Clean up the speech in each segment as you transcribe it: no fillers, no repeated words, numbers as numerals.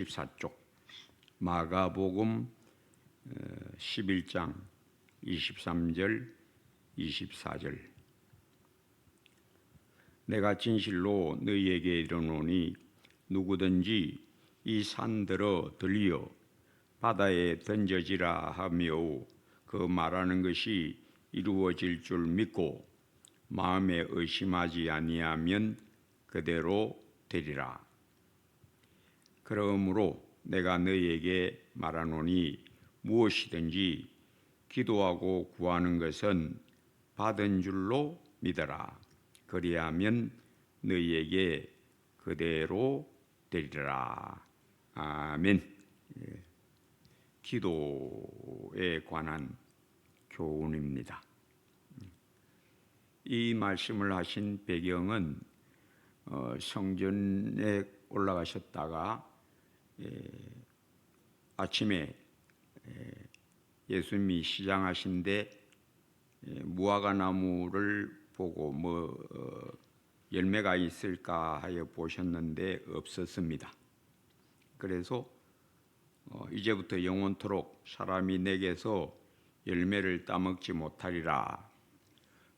14쪽 마가복음 11장 23절 24절 내가 진실로 너희에게 이르노니 누구든지 이 산들어 들리어 바다에 던져지라 하며 그 말하는 것이 이루어질 줄 믿고 마음에 의심하지 아니하면 그대로 되리라. 그러므로 내가 너희에게 말하노니 무엇이든지 기도하고 구하는 것은 받은 줄로 믿어라. 그리하면 너희에게 그대로 되리라. 아멘. 기도에 관한 교훈입니다. 이 말씀을 하신 배경은 성전에 올라가셨다가 아침에 예수님이 시장하신데 무화과 나무를 보고 열매가 있을까 하여 보셨는데 없었습니다. 그래서 이제부터 영원토록 사람이 내게서 열매를 따먹지 못하리라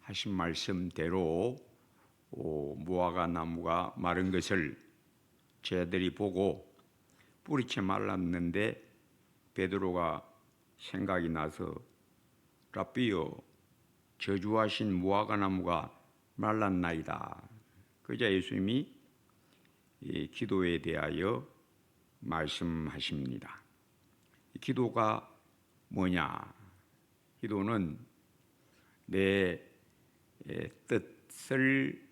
하신 말씀대로 무화과 나무가 마른 것을 제자들이 보고 뿌리채 말랐는데 베드로가 생각이 나서 라삐여 저주하신 무화과 나무가 말랐나이다. 그러자 예수님이 기도에 대하여 말씀하십니다. 기도가 뭐냐? 기도는 내 뜻을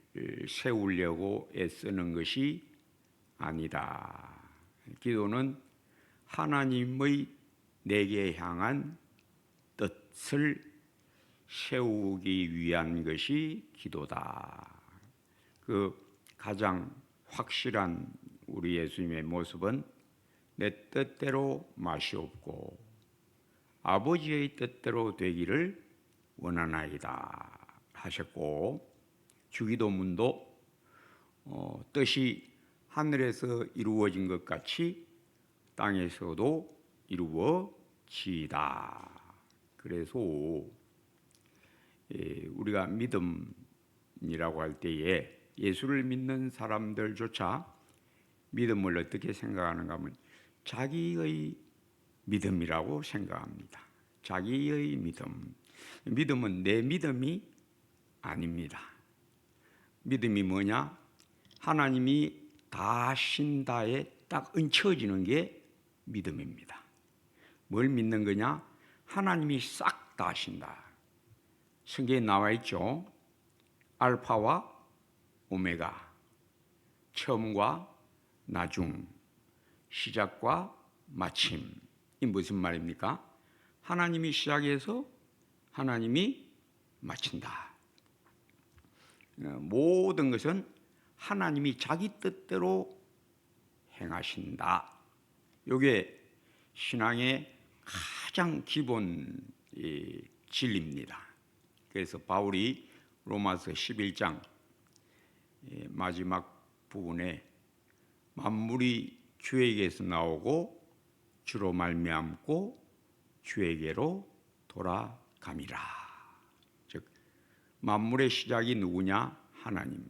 세우려고 애쓰는 것이 아니다. 기도는 하나님의 내게 향한 뜻을 세우기 위한 것이 기도다. 그 가장 확실한 우리 예수님의 모습은 내 뜻대로 마시옵고 아버지의 뜻대로 되기를 원하나이다 하셨고, 주기도문도 뜻이 하늘에서 이루어진 것 같이 땅에서도 이루어지이다. 그래서 우리가 믿음이라고 할 때에 예수를 믿는 사람들조차 믿음을 어떻게 생각하는가 하면 자기의 믿음이라고 생각합니다. 자기의 믿음. 믿음은 내 믿음이 아닙니다. 믿음이 뭐냐? 하나님이 다 하신다에 딱 얹혀지는 게 믿음입니다. 뭘 믿는 거냐? 하나님이 싹 다 하신다. 성경에 나와 있죠. 알파와 오메가, 처음과 나중, 시작과 마침. 이 무슨 말입니까? 하나님이 시작해서 하나님이 마친다. 모든 것은 하나님이 자기 뜻대로 행하신다. 이게 신앙의 가장 기본 진리입니다. 그래서 바울이 로마서 11장 마지막 부분에 만물이 주에게서 나오고 주로 말미암고 주에게로 돌아감이라. 즉 만물의 시작이 누구냐? 하나님.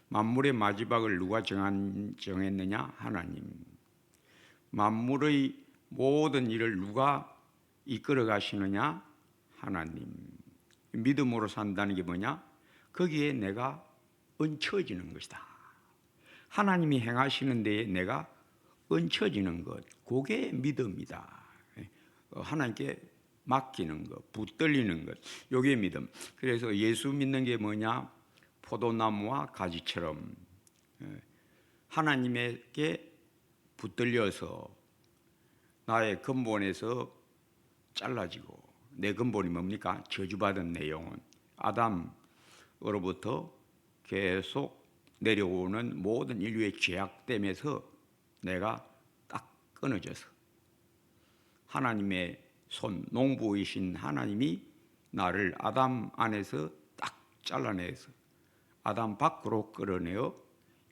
만물의 마지막을 누가 정했느냐? 하나님. 만물의 모든 일을 누가 이끌어 가시느냐? 하나님. 믿음으로 산다는 게 뭐냐? 거기에 내가 얹혀지는 것이다. 하나님이 행하시는 데에 내가 얹혀지는 것, 그게 믿음이다. 하나님께 맡기는 것, 붙들리는 것, 이게 믿음. 그래서 예수 믿는 게 뭐냐? 포도나무와 가지처럼 하나님에게 붙들려서 나의 근본에서 잘라지고, 내 근본이 뭡니까? 저주받은 내 영혼, 아담으로부터 계속 내려오는 모든 인류의 죄악됨에서 내가 딱 끊어져서 하나님의 손, 농부이신 하나님이 나를 아담 안에서 딱 잘라내서 아담 밖으로 끌어내어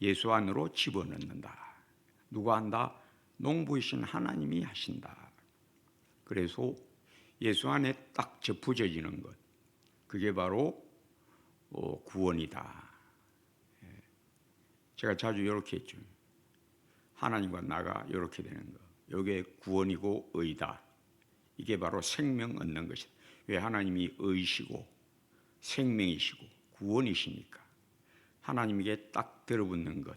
예수 안으로 집어넣는다. 누가 한다? 농부이신 하나님이 하신다. 그래서 예수 안에 딱 접붙여지는 것, 그게 바로 구원이다. 제가 자주 이렇게 했죠. 하나님과 나가 이렇게 되는 것, 이게 구원이고 의다. 이게 바로 생명 얻는 것이다. 왜? 하나님이 의시고 생명이시고 구원이시니까 하나님에게 딱 들어붙는 것,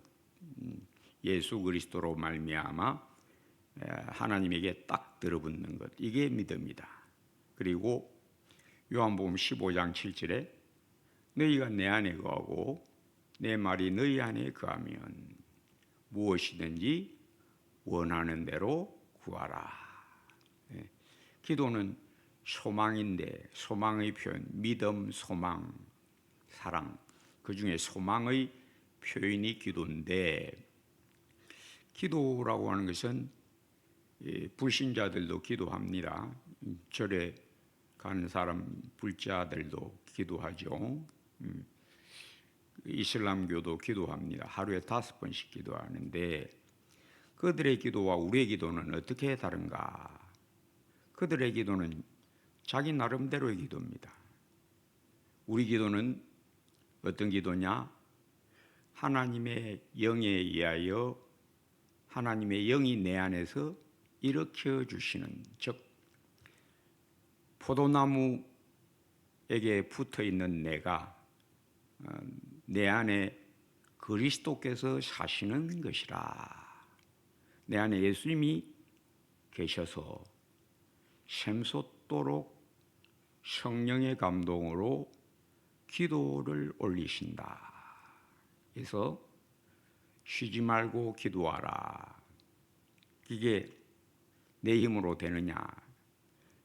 예수 그리스도로 말미암아 하나님에게 딱 들어붙는 것, 이게 믿음이다. 그리고 요한복음 15장 7절에 너희가 내 안에 거하고 내 말이 너희 안에 거하면 무엇이든지 원하는 대로 구하라. 기도는 소망인데, 소망의 표현, 믿음, 소망, 사랑, 그 중에 소망의 표현이 기도인데, 기도라고 하는 것은 불신자들도 기도합니다. 절에 가는 사람, 불자들도 기도하죠. 이슬람교도 기도합니다. 하루에 5번씩 기도하는데, 그들의 기도와 우리의 기도는 어떻게 다른가? 그들의 기도는 자기 나름대로의 기도입니다. 우리 기도는 어떤 기도냐? 하나님의 영에 의하여 하나님의 영이 내 안에서 일으켜 주시는, 즉 포도나무에게 붙어 있는 내가 내 안에 그리스도께서 사시는 것이라. 내 안에 예수님이 계셔서 샘솟도록 성령의 감동으로 기도를 올리신다. 그래서 쉬지 말고 기도하라. 이게 내 힘으로 되느냐?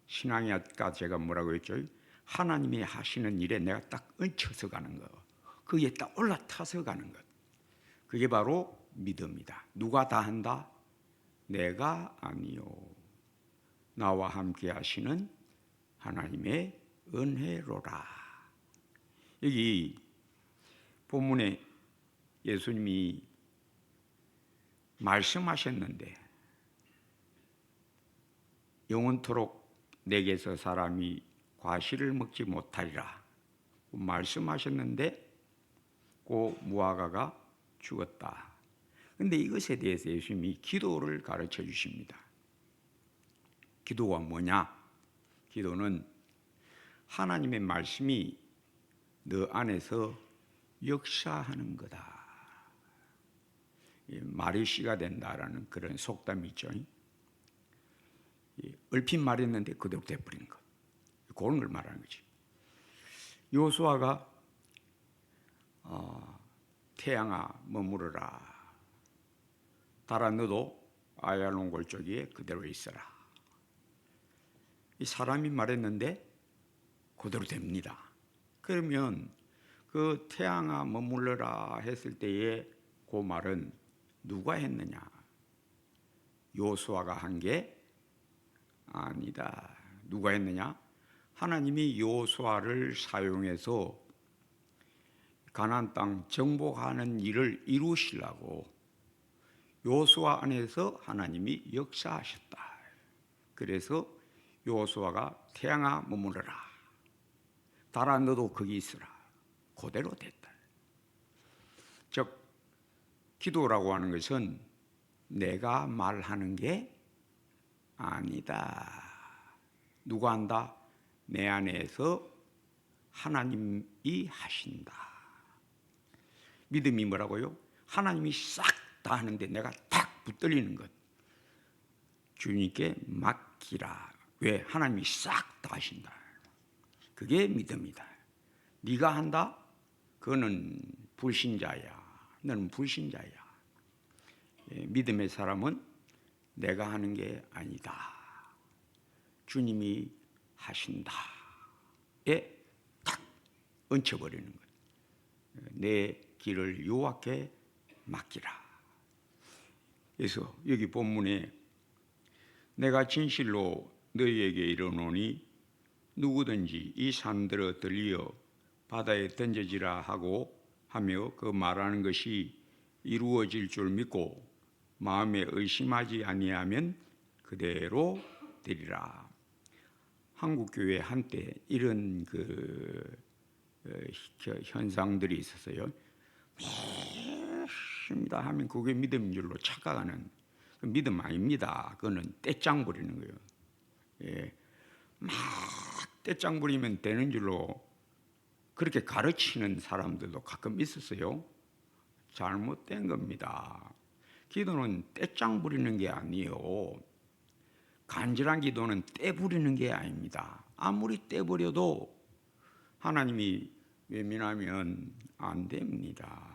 신앙이 아까 제가 뭐라고 했죠? 하나님이 하시는 일에 내가 딱 얹혀서 가는 것, 거기에 딱 올라타서 가는 것, 그게 바로 믿음이다. 누가 다 한다? 내가 아니요, 나와 함께 하시는 하나님의 은혜로라. 여기 본문에 예수님이 말씀하셨는데, 영원토록 내게서 사람이 과실을 먹지 못하리라 말씀하셨는데, 그 무화과가 죽었다. 그런데 이것에 대해서 예수님이 기도를 가르쳐 주십니다. 기도가 뭐냐? 기도는 하나님의 말씀이 너 안에서 역사하는 거다. 말이 씨가 된다라는 그런 속담이 있죠. 얼핏 말했는데 그대로 돼버린 것, 그런 걸 말하는 거지. 요수아가 태양아 머무르라, 달아 너도 아얄론 골짜기에 그대로 있어라. 이 사람이 말했는데 그대로 됩니다. 그러면 그 태양아 머물러라 했을 때에 그 말은 누가 했느냐? 요수아가 한 게 아니다. 누가 했느냐? 하나님이 요수아를 사용해서 가나안 땅 정복하는 일을 이루시려고 요수아 안에서 하나님이 역사하셨다. 그래서 요수아가 태양아 머무르라, 달아 너도 거기 있으라, 그대로 됐다. 즉 기도라고 하는 것은 내가 말하는 게 아니다. 누가 한다? 내 안에서 하나님이 하신다. 믿음이 뭐라고요? 하나님이 싹 다 하는데 내가 탁 붙들리는 것, 주님께 맡기라. 왜? 하나님이 싹 다 하신다. 그게 믿음이다. 네가 한다? 그거는 불신자야. 너는 불신자야. 믿음의 사람은 내가 하는 게 아니다, 주님이 하신다에 탁 얹혀버리는 것. 내 길을 여호와께 맡기라. 그래서 여기 본문에 내가 진실로 너희에게 이르노니 누구든지 이 산들어 들리어 바다에 던져지라 하고 하며 그 말하는 것이 이루어질 줄 믿고 마음에 의심하지 아니하면 그대로 되리라. 한국 교회 한때 이런 현상들이 있었어요. 믿습니다 하면 그게 믿음인 줄로 착각하는, 믿음 아닙니다. 그거는 떼짱 부리는 거예요. 예. 막 떼짱 부리면 되는 줄로 그렇게 가르치는 사람들도 가끔 있었어요. 잘못된 겁니다. 기도는 떼짱 부리는 게 아니에요. 간절한 기도는 떼 부리는 게 아닙니다. 아무리 떼 부려도 하나님이 외면하면 안 됩니다.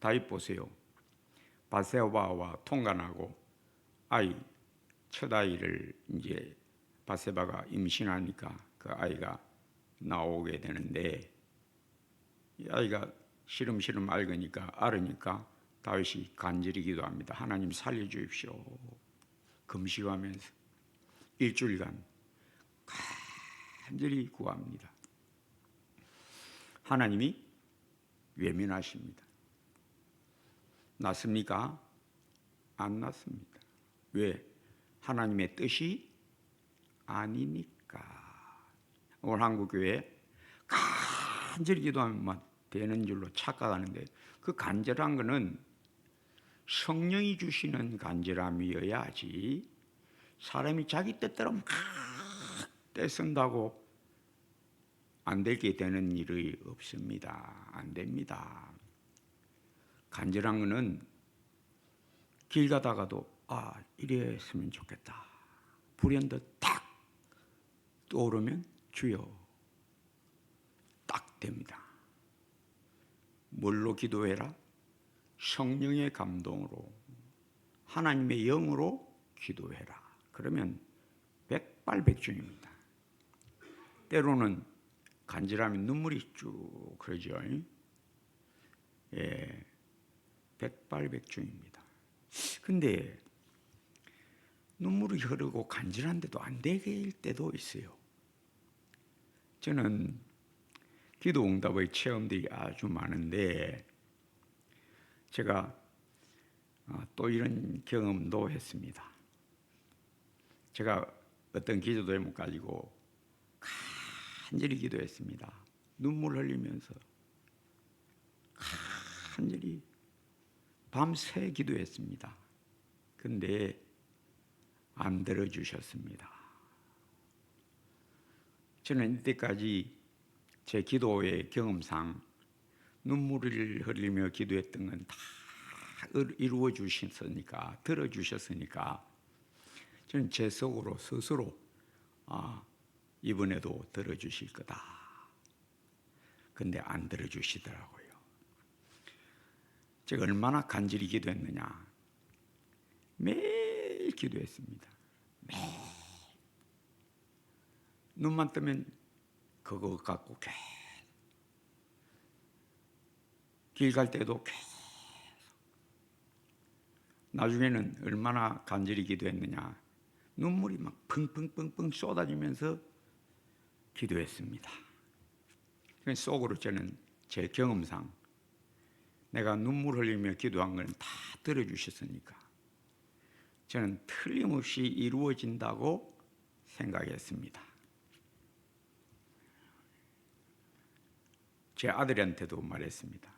다윗 보세요. 바세바와 통간하고 첫 아이를 이제 바세바가 임신하니까 그 아이가 나오게 되는데, 이 아이가 시름시름 앓으니까 다윗이 간절히 기도합니다. 하나님 살려주십시오. 금식하면서 일주일간 간절히 구합니다. 하나님이 외면하십니다. 났습니까? 안 났습니다. 왜? 하나님의 뜻이 아니니까. 오늘 한국교회 간절히 기도하면 되는 줄로 착각하는데, 그 간절한 거는 성령이 주시는 간절함이어야지, 사람이 자기 뜻대로 막 떼쓴다고 안 되게 되는 일이 없습니다. 안 됩니다. 간절한 거는 길 가다가도 이랬으면 좋겠다, 불현듯 딱 떠오르면 주여, 딱 됩니다. 뭘로 기도해라? 성령의 감동으로, 하나님의 영으로 기도해라. 그러면 백발백중입니다. 때로는 간절하면 눈물이 쭉 흐르죠. 예, 백발백중입니다. 근데 눈물이 흐르고 간절한데도 안 되게 때도 있어요. 저는 기도 응답의 체험들이 아주 많은데, 제가 또 이런 경험도 했습니다. 제가 어떤 기도 제목 가지고 간절히 기도했습니다. 눈물 흘리면서 간절히 밤새 기도했습니다. 근데 안 들어주셨습니다. 저는 이때까지 제 기도의 경험상 눈물을 흘리며 기도했던 건 다 이루어 주셨으니까, 들어주셨으니까, 저는 제 속으로 스스로 이번에도 들어주실 거다. 근데 안 들어주시더라고요. 제가 얼마나 간절히 기도했느냐. 매일 기도했습니다. 매일. 눈만 뜨면 그거 갖고 계속, 길 갈 때도 계속. 나중에는 얼마나 간절히 기도했느냐. 눈물이 막 펑펑펑펑 쏟아지면서 기도했습니다. 속으로 저는 제 경험상 내가 눈물 흘리며 기도한 건 다 들어주셨으니까 저는 틀림없이 이루어진다고 생각했습니다. 제 아들한테도 말했습니다.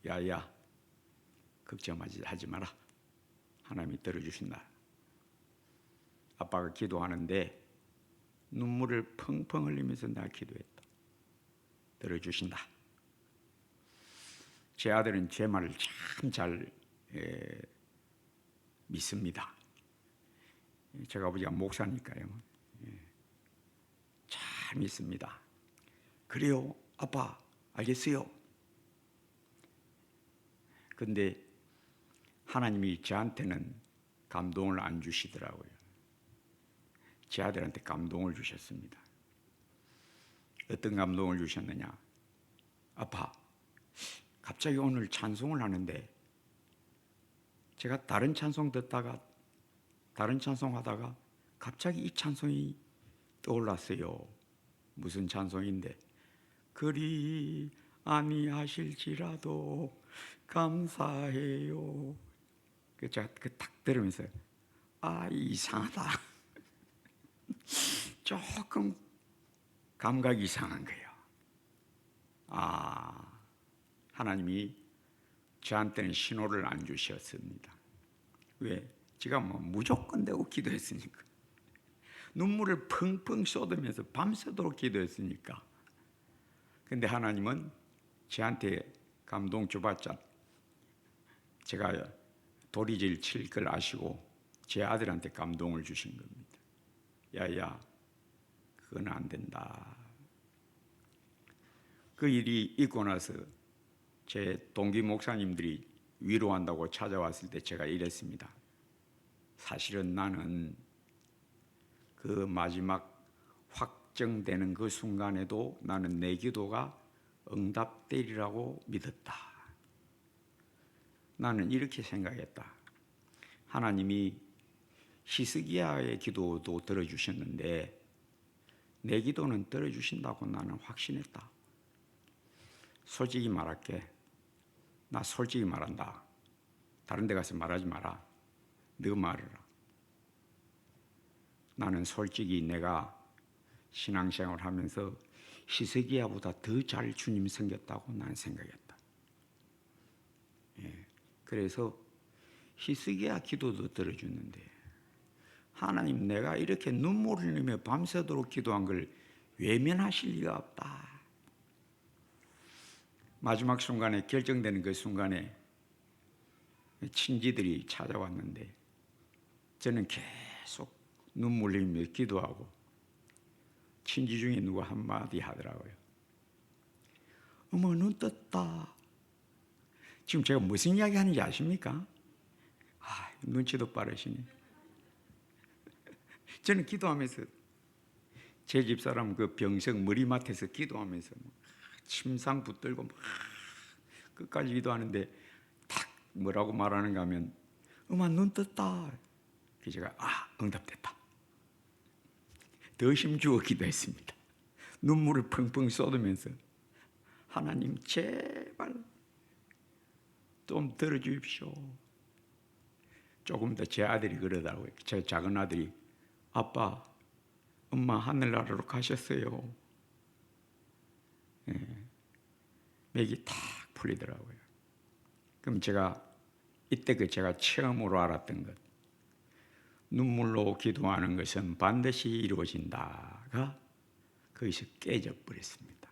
야야, 걱정하지 마라. 하나님이 들어주신다. 아빠가 기도하는데 눈물을 펑펑 흘리면서 나 기도했다. 들어주신다. 제 아들은 제 말을 참 잘 믿습니다. 제가 아버지가 목사니까요. 잘 믿습니다. 그래요, 아빠, 알겠어요. 근데 하나님이 저한테는 감동을 안 주시더라고요. 제 아들한테 감동을 주셨습니다. 어떤 감동을 주셨느냐? 아빠, 갑자기 오늘 찬송을 하는데 제가 다른 찬송 하다가 갑자기 이 찬송이 떠올랐어요. 무슨 찬송인데? 그리 아니하실지라도 감사해요. 제가 딱 들으면서 이상하다. 조금 감각이 이상한 거예요. 하나님이 저한테는 신호를 안 주셨습니다. 왜? 제가 무조건 되고 기도했으니까. 눈물을 펑펑 쏟으면서 밤새도록 기도했으니까. 근데 하나님은 저한테 감동 줘봤자 제가 도리질 칠 걸 아시고 제 아들한테 감동을 주신 겁니다. 야야, 그건 안 된다. 그 일이 있고 나서 제 동기 목사님들이 위로한다고 찾아왔을 때 제가 이랬습니다. 사실은 나는 그 마지막 확정되는 그 순간에도 나는 내 기도가 응답되리라고 믿었다. 나는 이렇게 생각했다. 하나님이 히스기야의 기도도 들어주셨는데 내 기도는 들어주신다고 나는 확신했다. 솔직히 말할게. 나 솔직히 말한다. 다른 데 가서 말하지 마라. 너 말해라. 나는 솔직히 내가 신앙생활을 하면서 히스기야보다 더 잘 주님 섬겼다고 나는 생각했다. 그래서 히스기야 기도도 들어주는데 하나님, 내가 이렇게 눈물을 흘리며 밤새도록 기도한 걸 외면하실 리가 없다. 마지막 순간에, 결정되는 그 순간에 친지들이 찾아왔는데 저는 계속 눈물 흘리며 기도하고 친지 중에 누가 한마디 하더라고요. 어머, 눈 떴다. 지금 제가 무슨 이야기 하는지 아십니까? 눈치도 빠르시네. 저는 기도하면서 제 집사람 그 병석 머리맡에서 기도하면서 침상 붙들고 막 끝까지 기도하는데 탁 뭐라고 말하는가 하면 엄마 눈 떴다. 그래서 제가 응답됐다. 더 힘주어 기도했습니다. 눈물을 펑펑 쏟으면서 하나님 제발 좀 들어주십시오. 조금 더 제 아들이 그러더라고요. 제 작은 아들이 아빠, 엄마 하늘나라로 가셨어요. 맥이 탁 풀리더라고요. 그럼 제가 이때 제가 처음으로 알았던 것, 눈물로 기도하는 것은 반드시 이루어진다가 거기서 깨져버렸습니다.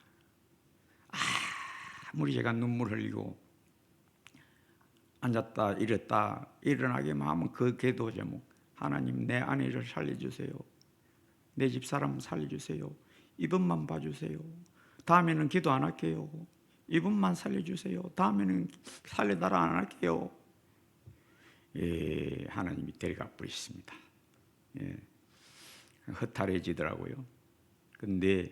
아무리 제가 눈물 흘리고 앉았다 일었다 일어나기만 하면 그 기도 제목, 하나님 내 아내를 살려주세요. 내 집사람 살려주세요. 이분만 봐주세요. 다음에는 기도 안 할게요. 이분만 살려주세요. 다음에는 살려달라 안 할게요. 하나님이 데려가 버리셨습니다. 허탈해지더라고요. 근데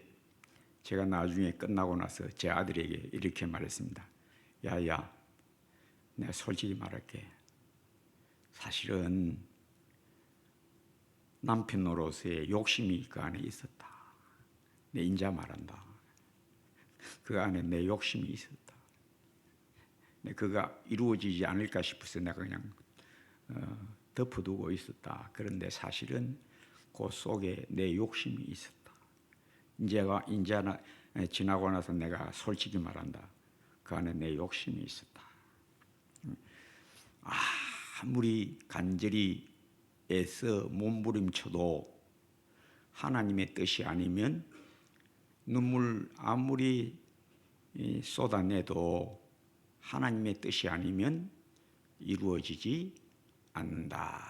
제가 나중에 끝나고 나서 제 아들에게 이렇게 말했습니다. 야야, 내가 솔직히 말할게. 사실은 남편으로서의 욕심이 그 안에 있었다. 내 인자 말한다. 그 안에 내 욕심이 있었다. 그가 이루어지지 않을까 싶어서 내가 그냥 덮어두고 있었다. 그런데 사실은 그 속에 내 욕심이 있었다. 이제가 지나고 나서 내가 솔직히 말한다. 그 안에 내 욕심이 있었다. 아무리 간절히 애써 몸부림쳐도 하나님의 뜻이 아니면 눈물 아무리 쏟아내도 하나님의 뜻이 아니면 이루어지지 않는다.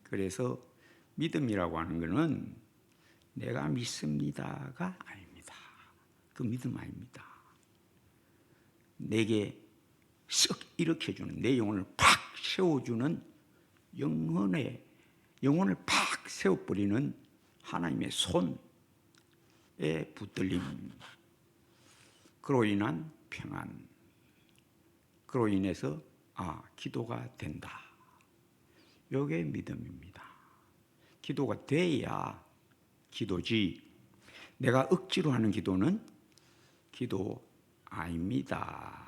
그래서 믿음이라고 하는 것은 내가 믿습니다가 아닙니다. 그 믿음 아닙니다. 내게 썩 일으켜주는, 내 영혼을 팍 세워주는 영혼을 팍 세워버리는 하나님의 손에 붙들림, 그로 인한 평안, 그로 인해서 기도가 된다. 이게 믿음입니다. 기도가 돼야 기도지, 내가 억지로 하는 기도는 기도 아닙니다.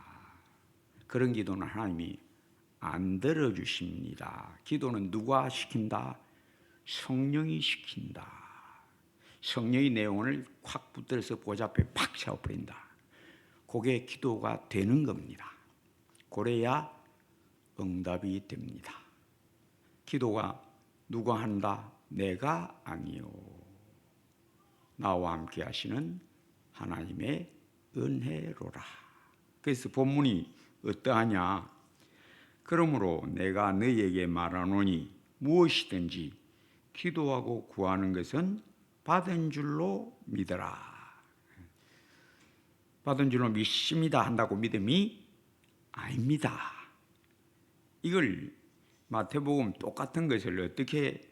그런 기도는 하나님이 안 들어주십니다. 기도는 누가 시킨다? 성령이 시킨다. 성령이 내 영혼을 확 붙들어서 보좌 앞에 팍 세워버린다. 그게 기도가 되는 겁니다. 그래야 응답이 됩니다. 기도가 누가 한다? 내가 아니요. 나와 함께 하시는 하나님의 은혜로라. 그래서 본문이 어떠하냐? 그러므로 내가 너희에게 말하노니 무엇이든지 기도하고 구하는 것은 받은 줄로 믿어라. 받은 줄로 믿습니다 한다고 믿음이 아닙니다. 이걸 마태복음 똑같은 것을 어떻게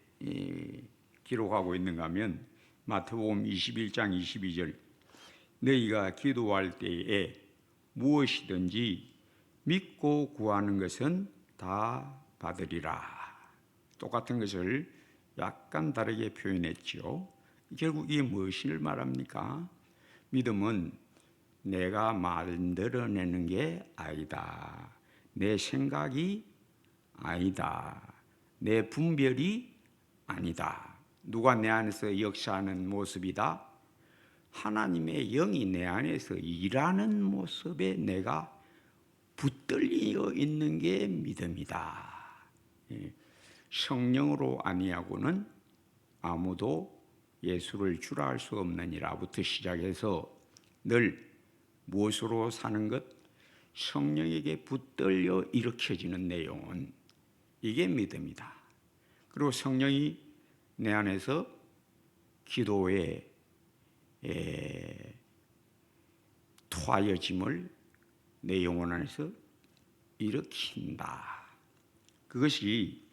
기록하고 있는가 하면 마태복음 21장 22절 너희가 기도할 때에 무엇이든지 믿고 구하는 것은 다 받으리라. 똑같은 것을 약간 다르게 표현했죠. 결국 이게 무엇을 말합니까? 믿음은 내가 만들어내는 게 아니다. 내 생각이 아니다. 내 분별이 아니다. 누가 내 안에서 역사하는 모습이다? 하나님의 영이 내 안에서 일하는 모습에 내가 붙들려 있는 게 믿음이다. 성령으로 아니하고는 아무도 예수를 주라 할 수 없느니라부터 시작해서 늘 무엇으로 사는 것? 성령에게 붙들려 일으켜지는 내용은 이게 믿음이다. 그리고 성령이 내 안에서 기도에 토하여짐을 내 영혼 안에서 일으킨다. 그것이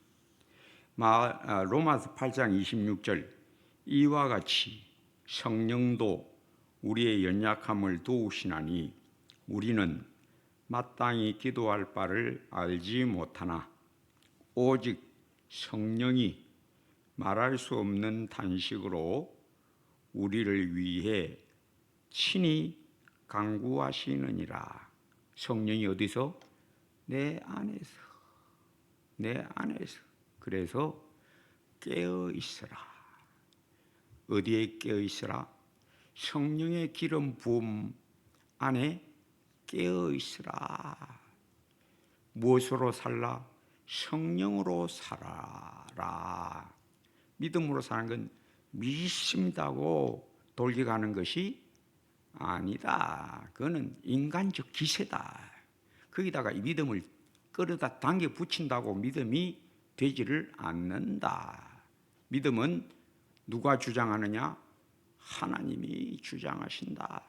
로마서 8장 26절 이와 같이 성령도 우리의 연약함을 도우시나니 우리는 마땅히 기도할 바를 알지 못하나 오직 성령이 말할 수 없는 탄식으로 우리를 위해 친히 간구하시느니라. 성령이 어디서? 내 안에서. 내 안에서. 그래서 깨어 있으라. 어디에 깨어 있으라? 성령의 기름 부음 안에 깨어 있으라. 무엇으로 살라? 성령으로 살아라. 믿음으로 사는 건 믿습니다고 돌려가는 것이 아니다. 그거는 인간적 기세다. 거기다가 이 믿음을 끌어다 당겨 붙인다고 믿음이 되지를 않는다. 믿음은 누가 주장하느냐? 하나님이 주장하신다.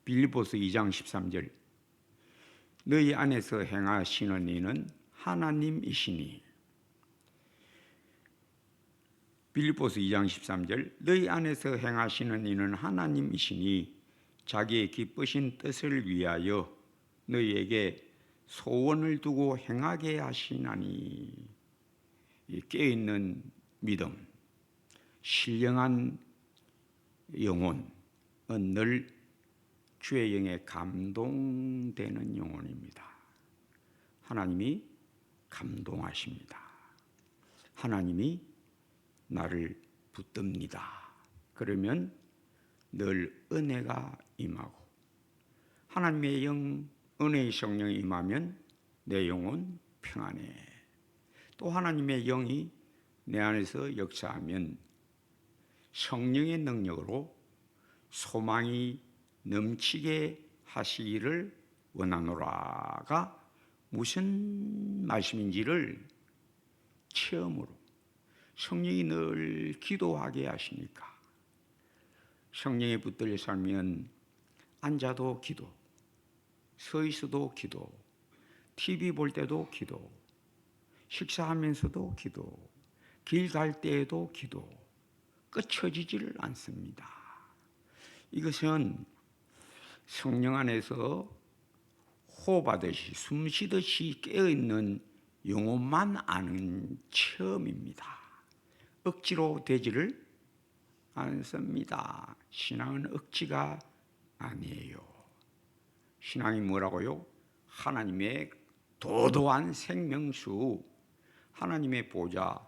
빌립보서 2장 13절 너희 안에서 행하시는 이는 하나님이시니. 빌립보서 2장 13절 너희 안에서 행하시는 이는 하나님이시니 자기의 기쁘신 뜻을 위하여 너희에게 소원을 두고 행하게 하시나니. 깨어있는 믿음, 신령한 영혼은 늘 주의 영에 감동되는 영혼입니다. 하나님이 감동하십니다. 하나님이 나를 붙듭니다. 그러면 늘 은혜가 임하고 하나님의 영, 은혜의 성령이 임하면 내 영혼 평안해. 또 하나님의 영이 내 안에서 역사하면 성령의 능력으로 소망이 넘치게 하시기를 원하노라가 무슨 말씀인지를 체험으로 성령이 늘 기도하게 하시니까 성령에 붙들려 살면 앉아도 기도, 서 있어도 기도, TV 볼 때도 기도, 식사하면서도 기도, 길 갈 때에도 기도, 끝쳐지지를 않습니다. 이것은 성령 안에서 호흡하듯이 숨쉬듯이 깨어있는 영혼만 아는 체험입니다. 억지로 되지를 않습니다. 신앙은 억지가 아니에요. 신앙이 뭐라고요? 하나님의 도도한 생명수, 하나님의 보좌,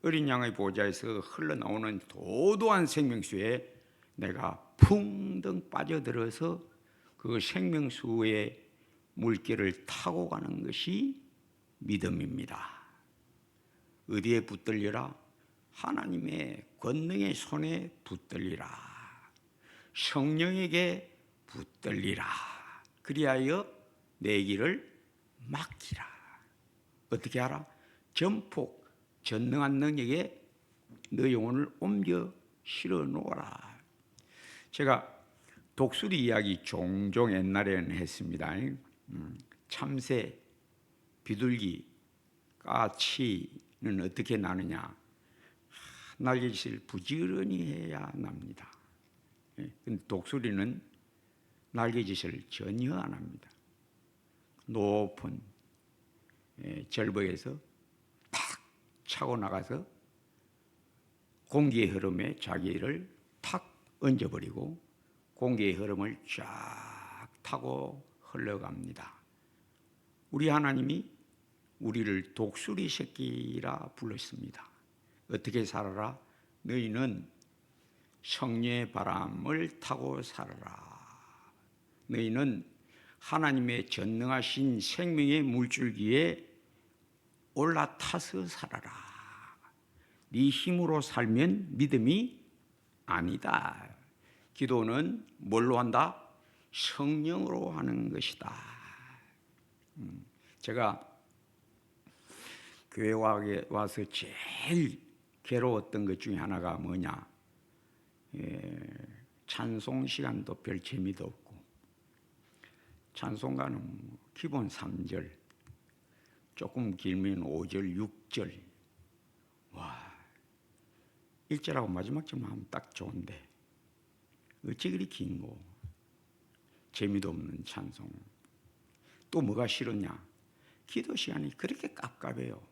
어린 양의 보좌에서 흘러나오는 도도한 생명수에 내가 풍덩 빠져들어서 그 생명수의 물길을 타고 가는 것이 믿음입니다. 어디에 붙들리라? 하나님의 권능의 손에 붙들리라. 성령에게 붙들리라. 그리하여 내 길을 막히라. 어떻게 하라? 전폭, 전능한 능력에 너 영혼을 옮겨 실어 놓아라. 제가 독수리 이야기 종종 옛날에는 했습니다. 참새, 비둘기, 까치는 어떻게 나느냐? 날개짓을 부지런히 해야 납니다. 근데 독수리는 날개짓을 전혀 안 합니다. 높은 절벽에서 탁 차고 나가서 공기의 흐름에 자기를 탁 얹어버리고 공기의 흐름을 쫙 타고 흘러갑니다. 우리 하나님이 우리를 독수리 새끼라 불렀습니다. 어떻게 살아라? 너희는 성령의 바람을 타고 살아라. 너희는 하나님의 전능하신 생명의 물줄기에 올라타서 살아라. 네 힘으로 살면 믿음이 아니다. 기도는 뭘로 한다? 성령으로 하는 것이다. 제가 교회 와서 제일 괴로웠던 것 중에 하나가 뭐냐? 찬송 시간도 별 재미도 없고, 찬송가는 기본 3절, 조금 길면 5절, 6절. 와, 1절하고 마지막 절만 하면 딱 좋은데 어찌 그리 긴고 재미도 없는 찬송. 또 뭐가 싫었냐? 기도 시간이 그렇게 깝깝해요.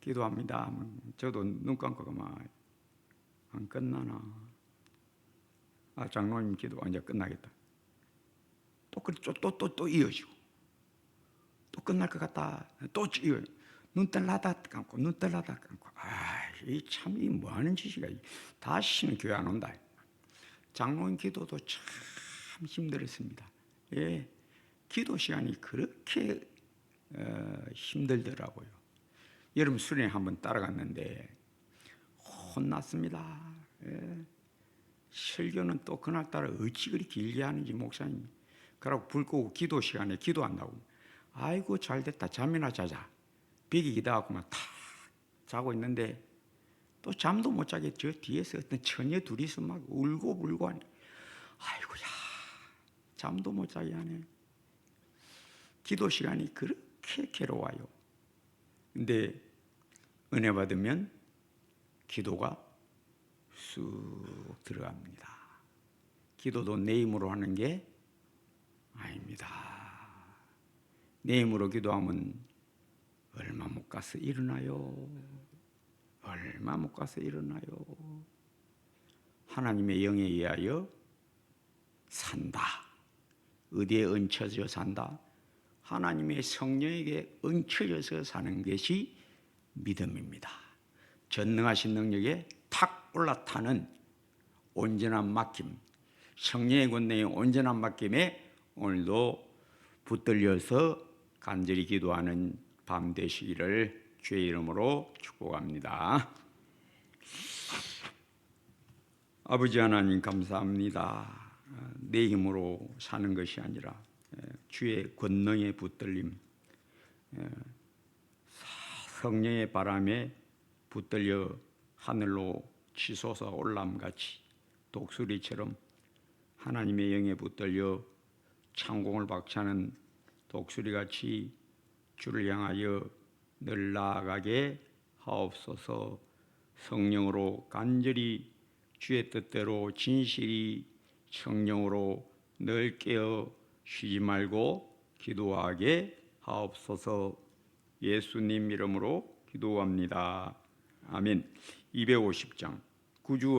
기도합니다. 저도 눈 감고 가면 안 끝나나? 아, 장로님 기도 이제 끝나겠다. 또 이어지고, 또 끝날 것 같다. 또 이어. 눈 뜰라다 감고, 눈 뜰라다 감고. 아, 이 참 이 뭐 하는 짓이가? 다시는 교회 안 온다. 장로님 기도도 참 힘들었습니다. 예, 기도 시간이 그렇게 힘들더라고요. 여러분 수련회 한번 따라갔는데 혼났습니다. 예. 설교는 또 그날따라 어찌 그리 길게 하는지 목사님. 그러고 불 끄고 기도 시간에 기도한다고. 아이고 잘됐다, 잠이나 자자. 벽이 기다하고만 탁 자고 있는데 또 잠도 못 자게 저 뒤에서 어떤 처녀 둘이서 막 울고 불고 하니, 아이고야 잠도 못 자게 하네. 기도 시간이 그렇게 괴로워요. 근데 은혜 받으면 기도가 쑥 들어갑니다. 기도도 내 힘으로 하는 게 아닙니다. 내 힘으로 기도하면 얼마 못 가서 일어나요. 얼마 못 가서 일어나요. 하나님의 영에 의하여 산다. 어디에 얹혀져 산다? 하나님의 성령에게 얹혀져서 사는 것이 믿음입니다. 전능하신 능력에 탁 올라타는 온전한 맡김, 성령의 권능의 온전한 맡김에 오늘도 붙들려서 간절히 기도하는 밤 되시기를 주의 이름으로 축복합니다. 아버지 하나님 감사합니다. 내 힘으로 사는 것이 아니라 주의 권능에 붙들림, 성령의 바람에 붙들려 하늘로 치솟아 올람같이 독수리처럼 하나님의 영에 붙들려 창공을 박차는 독수리같이 주를 향하여 늘 나아가게 하옵소서. 성령으로 간절히 주의 뜻대로 진실이 성령으로 늘 깨어 쉬지 말고 기도하게 하옵소서. 예수님 이름으로 기도합니다. 아멘. 250장 구주